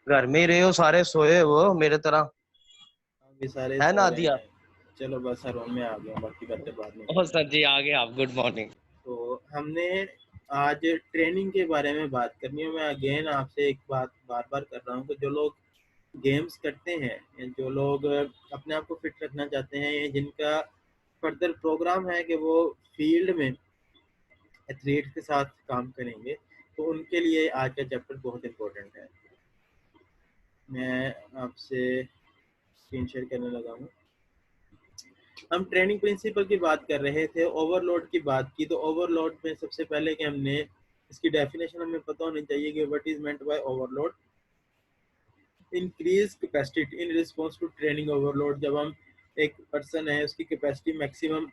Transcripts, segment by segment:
घर में ही रहे हो, सारे सोए हो मेरे तरह, अभी सारे है सो ना रहे दिया? हैं। चलो बस रूम में आ गया, बाकी बातें बाद में ओ करते सर हैं। जी, आ गए आप, गुड मॉर्निंग। तो हमने आज ट्रेनिंग के बारे में बात करनी है। मैं अगेन आपसे एक बात बार बार कर रहा हूँ कि जो लोग गेम्स करते हैं या जो लोग अपने आप को फिट रखना चाहते हैं या जिनका फर्दर प्रोग्राम है कि वो फील्ड में एथलीट के साथ काम करेंगे, तो उनके लिए आज का चैप्टर बहुत इम्पोर्टेंट है। मैं आपसे स्क्रीन शेयर करने लगा हूँ। हम ट्रेनिंग प्रिंसिपल की बात कर रहे थे, ओवरलोड की बात की। तो ओवरलोड में सबसे पहले कि हमने इसकी डेफिनेशन हमें पता होनी चाहिए कि what is meant by overload. Increase capacity in response to training overload. जब हम एक पर्सन है उसकी capacity maximum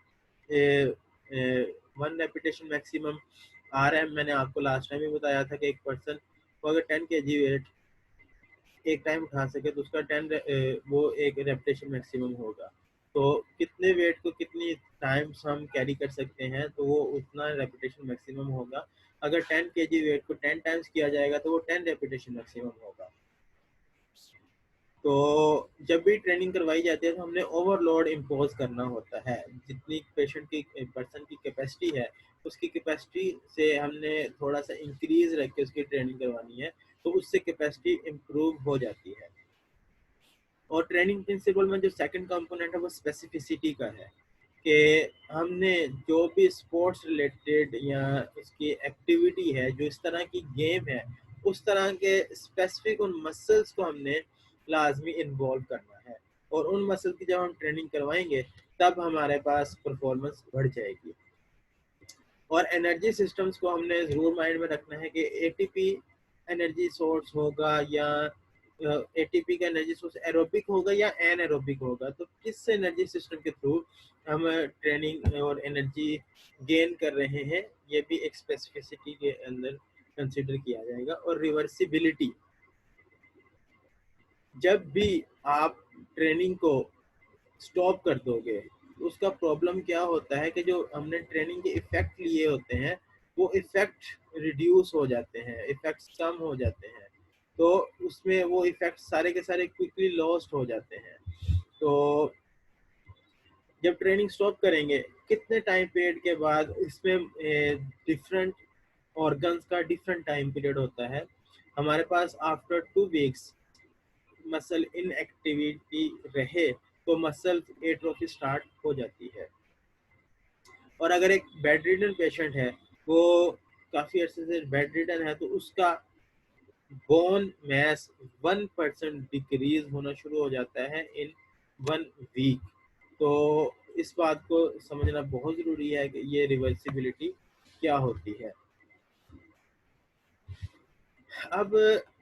1 repetition maximum RM, मैंने आपको लास्ट टाइम भी बताया था कि एक पर्सन को अगर 10 kg वेट एक टाइम उठा सके तो उसका 10 वो एक रेपिटेशन मैक्सिमम होगा। तो कितने वेट को कितनी टाइम्स हम कैरी कर सकते हैं तो वो उतना रेपिटेशन मैक्सिमम होगा। अगर 10 kg वेट को 10 टाइम्स किया जाएगा तो वो 10 रेपिटेशन मैक्सिमम होगा। तो जब भी ट्रेनिंग करवाई जाती है तो हमने ओवरलोड इम्पोज करना होता है। जितनी पेशेंट की पर्सन की कैपेसिटी है उसकी कैपेसिटी से हमने थोड़ा सा इंक्रीज रख के उसकी ट्रेनिंग करवानी है, तो उससे कैपेसिटी इम्प्रूव हो जाती है। और ट्रेनिंग प्रिंसिपल में जो सेकंड कंपोनेंट है वो स्पेसिफिसिटी का है कि हमने जो भी स्पोर्ट्स रिलेटेड या उसकी एक्टिविटी है, जो इस तरह की गेम है, उस तरह के स्पेसिफिक उन मसल्स को हमने लाजमी इन्वॉल्व करना है। और उन मसल की जब हम ट्रेनिंग करवाएंगे तब हमारे पास परफॉर्मेंस बढ़ जाएगी। और एनर्जी सिस्टम्स को हमने ज़रूर माइंड में रखना है कि एटीपी एनर्जी सोर्स होगा या एटीपी का एनर्जी सोर्स एरोबिक होगा या एनएरोबिक होगा। तो किस एनर्जी सिस्टम के थ्रू हम ट्रेनिंग और एनर्जी गेन कर रहे हैं, ये भी एक स्पेसिफिसिटी के अंदर कंसिडर किया जाएगा। और रिवर्सिबिलिटी, जब भी आप ट्रेनिंग को स्टॉप कर दोगे उसका प्रॉब्लम क्या होता है कि जो हमने ट्रेनिंग के इफेक्ट लिए होते हैं वो इफेक्ट रिड्यूस हो जाते हैं, इफेक्ट्स कम हो जाते हैं। तो उसमें वो इफेक्ट सारे के सारे क्विकली लॉस्ट हो जाते हैं। तो जब ट्रेनिंग स्टॉप करेंगे कितने टाइम पीरियड के बाद, इसमें डिफरेंट ऑर्गन्स का डिफरेंट टाइम पीरियड होता है। हमारे पास आफ्टर 2 वीक्स मसल इनएक्टिविटी रहे तो मसल एट्रोफी स्टार्ट हो जाती है। और अगर एक बेड रिडन पेशेंट है, वो काफ़ी अर्से से बेड रिडन है, तो उसका बोन मैस 1% डिक्रीज होना शुरू हो जाता है इन 1 वीक। तो इस बात को समझना बहुत ज़रूरी है कि ये रिवर्सिबिलिटी क्या होती है। अब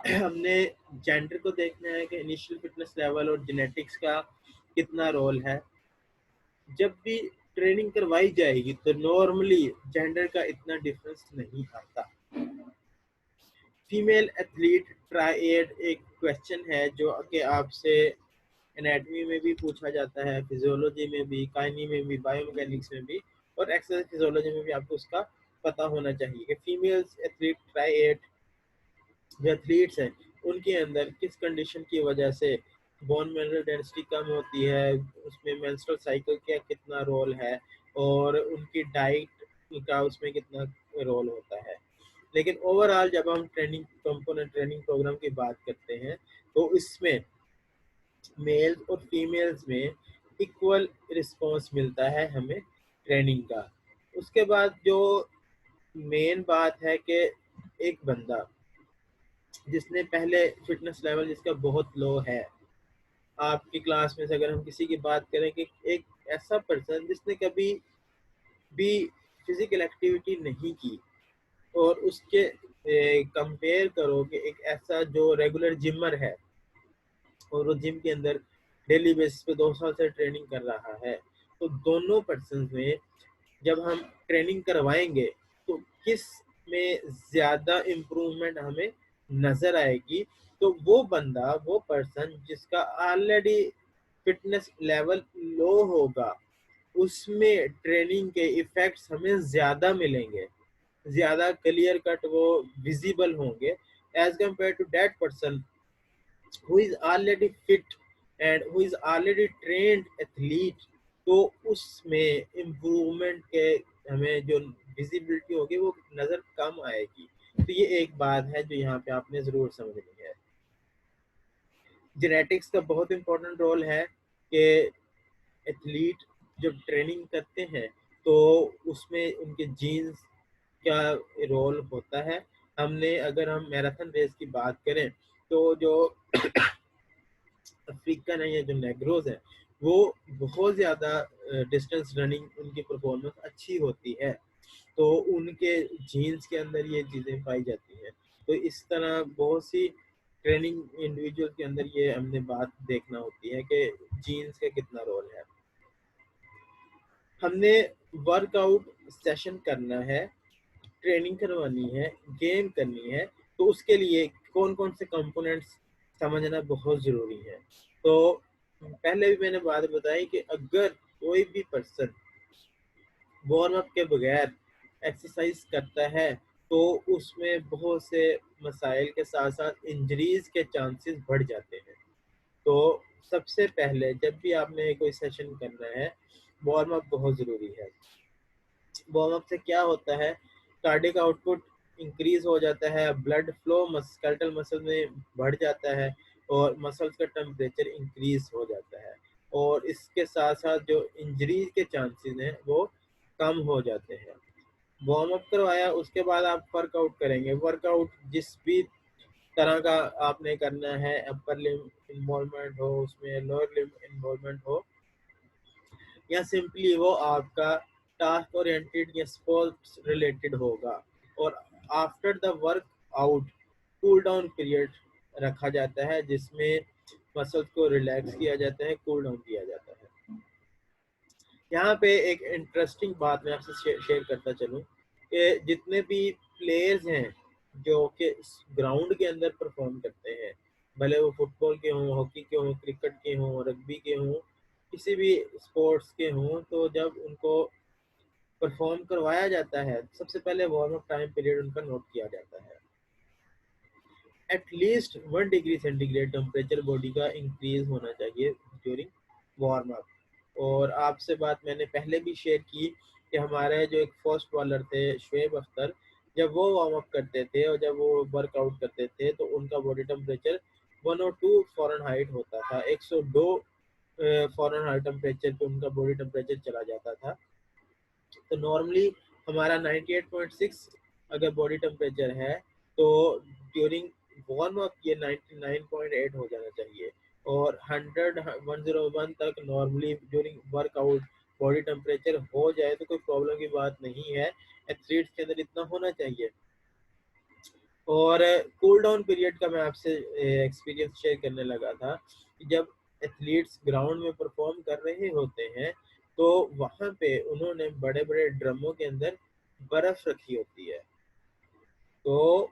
हमने जेंडर को देखना है कि इनिशियल फिटनेस लेवल और जेनेटिक्स का कितना रोल है। जब भी ट्रेनिंग करवाई जाएगी तो नॉर्मली जेंडर का इतना डिफरेंस नहीं आता। फीमेल एथलीट ट्रायड एक क्वेश्चन है जो कि आपसे एनाटॉमी में भी पूछा जाता है, फिजियोलॉजी में भी, काइनी में भी, बायोमैकेनिक्स में भी, और एक्सरसाइज फिजियोलॉजी में भी आपको उसका पता होना चाहिए कि फीमेल्स एथलीट ट्रायड जो एथलीट्स हैं उनके अंदर किस कंडीशन की वजह से बोन मिनरल डेंसिटी कम होती है, उसमें मेंस्ट्रुअल साइकिल का कितना रोल है, और उनकी डाइट का उसमें कितना रोल होता है। लेकिन ओवरऑल जब हम ट्रेनिंग कंपोनेंट ट्रेनिंग प्रोग्राम की बात करते हैं तो इसमें मेल्स और फीमेल्स में इक्वल रिस्पॉन्स मिलता है हमें ट्रेनिंग का। उसके बाद जो मेन बात है कि एक बंदा जिसने पहले फिटनेस लेवल जिसका बहुत लो है, आपकी क्लास में से अगर हम किसी की बात करें कि एक ऐसा पर्सन जिसने कभी भी फिजिकल एक्टिविटी नहीं की, और उसके कंपेयर करो कि एक ऐसा जो रेगुलर जिमर है और वो जिम के अंदर डेली बेसिस पे 2 साल से ट्रेनिंग कर रहा है, तो दोनों पर्सन में जब हम ट्रेनिंग करवाएंगे तो किस में ज़्यादा इम्प्रूवमेंट हमें नज़र आएगी। तो वो बंदा, वो पर्सन जिसका ऑलरेडी फिटनेस लेवल लो होगा, उसमें ट्रेनिंग के इफ़ेक्ट्स हमें ज़्यादा मिलेंगे, ज़्यादा क्लियर कट वो विजिबल होंगे as compare to that person who is already fit and who is already trained athlete, तो उसमें इम्प्रूवमेंट के हमें जो विजिबिलिटी होगी वो नज़र कम आएगी। तो ये एक बात है जो यहाँ पे आपने ज़रूर समझनी है। जेनेटिक्स का बहुत इंपॉर्टेंट रोल है कि एथलीट जब ट्रेनिंग करते हैं तो उसमें उनके जीन्स क्या रोल होता है। हमने अगर हम मैराथन रेस की बात करें तो जो अफ्रीकन है या जो नेग्रोज है वो बहुत ज़्यादा डिस्टेंस रनिंग उनकी परफॉर्मेंस अच्छी होती है, तो उनके जीन्स के अंदर ये चीज़ें पाई जाती हैं। तो इस तरह बहुत सी ट्रेनिंग इंडिविजुअल के अंदर ये हमने बात देखना होती है कि जीन्स का कितना रोल है। हमने वर्कआउट सेशन करना है, ट्रेनिंग करवानी है, गेम करनी है, तो उसके लिए कौन कौन से कंपोनेंट्स समझना बहुत ज़रूरी है। तो पहले भी मैंने बात बताई कि अगर कोई भी पर्सन वार्म अप के बगैर एक्सरसाइज करता है तो उसमें बहुत से मसाइल के साथ साथ इंजरीज के चांसेस बढ़ जाते हैं। तो सबसे पहले जब भी आपने कोई सेशन करना है, वार्म अप बहुत ज़रूरी है। वार्म अप से क्या होता है, कार्डियक आउटपुट इंक्रीज हो जाता है, ब्लड फ्लो स्केलेटल मसल में बढ़ जाता है और मसल्स का टेम्परेचर इंक्रीज हो जाता है, और इसके साथ साथ जो इंजरीज के चांसेस हैं वो कम हो जाते हैं। वार्म अप करवाया उसके बाद आप वर्कआउट करेंगे। वर्कआउट जिस भी तरह का आपने करना है, अपर लिम इन्वॉल्वमेंट हो उसमें, लोअर लिम इन्वॉल्वमेंट हो, या सिंपली वो आपका टास्क ओरिएंटेड या स्पोर्ट्स रिलेटेड होगा। और after the work out cool down period रखा जाता है जिसमें मसल्स को रिलैक्स किया जाता है, कूल डाउन किया जाता है। यहाँ पे एक इंटरेस्टिंग बात मैं आपसे शेयर करता चलूँ कि जितने भी प्लेयर्स हैं जो कि ग्राउंड के अंदर परफॉर्म करते हैं, भले वो फुटबॉल के हों, हॉकी के हों, क्रिकेट के हों, रग्बी के हों, किसी भी स्पोर्ट्स के हों, तो जब उनको परफॉर्म करवाया जाता है सबसे पहले वार्म अप टाइम पीरियड उनका नोट किया जाता है। At least 1 degree centigrade temperature body का इंक्रीज होना चाहिए ड्यूरिंग वार्म अप। और आपसे बात मैंने पहले भी शेयर की कि हमारे जो एक फर्स्ट बॉलर थे शुएब अख्तर, जब वो वार्म अप करते थे और जब वो वर्कआउट करते थे तो उनका बॉडी टेम्परेचर 102 फ़ारेनहाइट होता था, 102 फ़ारेनहाइट टेम्परेचर पे उनका बॉडी टेम्परेचर चला जाता था। तो नॉर्मली हमारा 98.6 अगर बॉडी टेम्परेचर है तो ड्यूरिंग वार्म अप ये 99.8 हो जाना चाहिए, और 101 तक normally during workout body temperature हो जाए तो कोई प्रॉब्लम की बात नहीं है, एथलीट्स के अंदर इतना होना चाहिए। और कूल डाउन पीरियड का मैं आपसे एक्सपीरियंस शेयर करने लगा था कि जब एथलीट्स ग्राउंड में परफॉर्म कर रहे होते हैं तो वहाँ पे उन्होंने बड़े बड़े ड्रमों के अंदर बर्फ रखी होती है। तो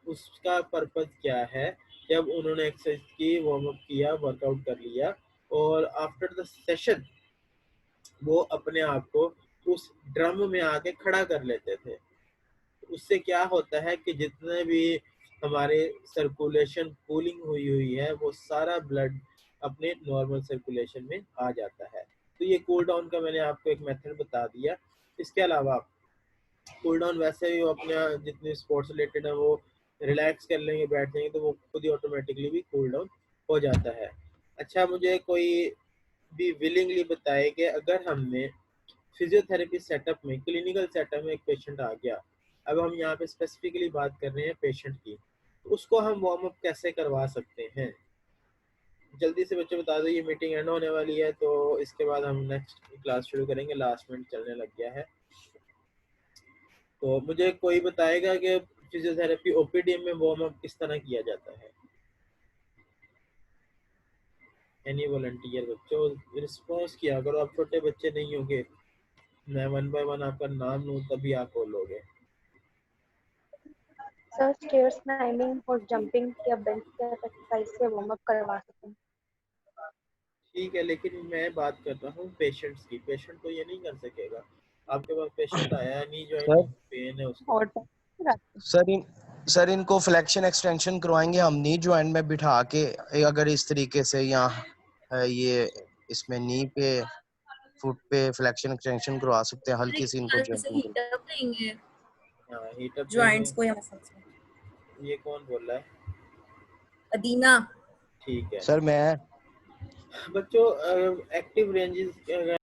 उसका पर्पज क्या है, जब उन्होंने एक्सरसाइज की, वार्म अप किया, वर्कआउट कर लिया, और आफ्टर द सेशन वो अपने आप को उस ड्रम में आके खड़ा कर लेते थे। उससे क्या होता है कि जितने भी हमारे सर्कुलेशन कूलिंग हुई हुई है वो सारा ब्लड अपने नॉर्मल सर्कुलेशन में आ जाता है। तो ये कूल डाउन का मैंने आपको एक मेथड बता दिया। इसके अलावा कूल डाउन वैसे भी वो अपने जितने स्पोर्ट्स रिलेटेड है वो रिलैक्स कर लेंगे, बैठ जाएंगे तो वो खुद ही ऑटोमेटिकली भी कूल डाउन हो जाता है। अच्छा, मुझे कोई भी विलिंगली बताए कि अगर हमने फिजियोथेरेपी सेटअप में, क्लिनिकल सेटअप में एक पेशेंट आ गया, अब हम यहाँ पे स्पेसिफिकली बात कर रहे हैं पेशेंट की, तो उसको हम वार्म अप कैसे करवा सकते हैं? जल्दी से बच्चों बता दो, ये मीटिंग एंड होने वाली है तो इसके बाद हम नेक्स्ट क्लास शुरू करेंगे, लास्ट मिनट चलने लग गया है। तो मुझे कोई बताएगा कि फिजियोथेरेपी ओपीडी में वार्म अप किस तरह किया जाता है? एनी वॉलंटियर बच्चों रिस्पॉन्स किया करो, आप छोटे बच्चे नहीं होंगे, मैं वन बाय वन आपका नाम लूँ तभी आप बोलोगे। सर स्टेयर्स क्लाइंबिंग और जंपिंग या बेंच प्रेस एक्सरसाइज से वार्म अप करवा सकते हैं। ठीक है, लेकिन मैं बात कर रहा हूँ पेशेंट्स की। पेशेंट तो ये नहीं कर सकेगा। आपके पास पेशेंट आया है, नी सर जॉइंट पेन है उसको। और सर सर इनको फ्लेक्शन एक्सटेंशन करवाएंगे हम नी जॉइंट में बिठा के, अगर इस तरीके से यहाँ ये इसमें नी पे फुट पे फ्लेक्शन एक्सटेंशन करवा सकते हैं हल्की सी इनको हल्के से जंपिंग। हीट अप देंगे हाँ हीट अप जॉइंट्स को या मसल्स को। ये कौन बोल रहा है? अदीना ठीक है सर मैं बच्चों, एक्टिव रेंजेस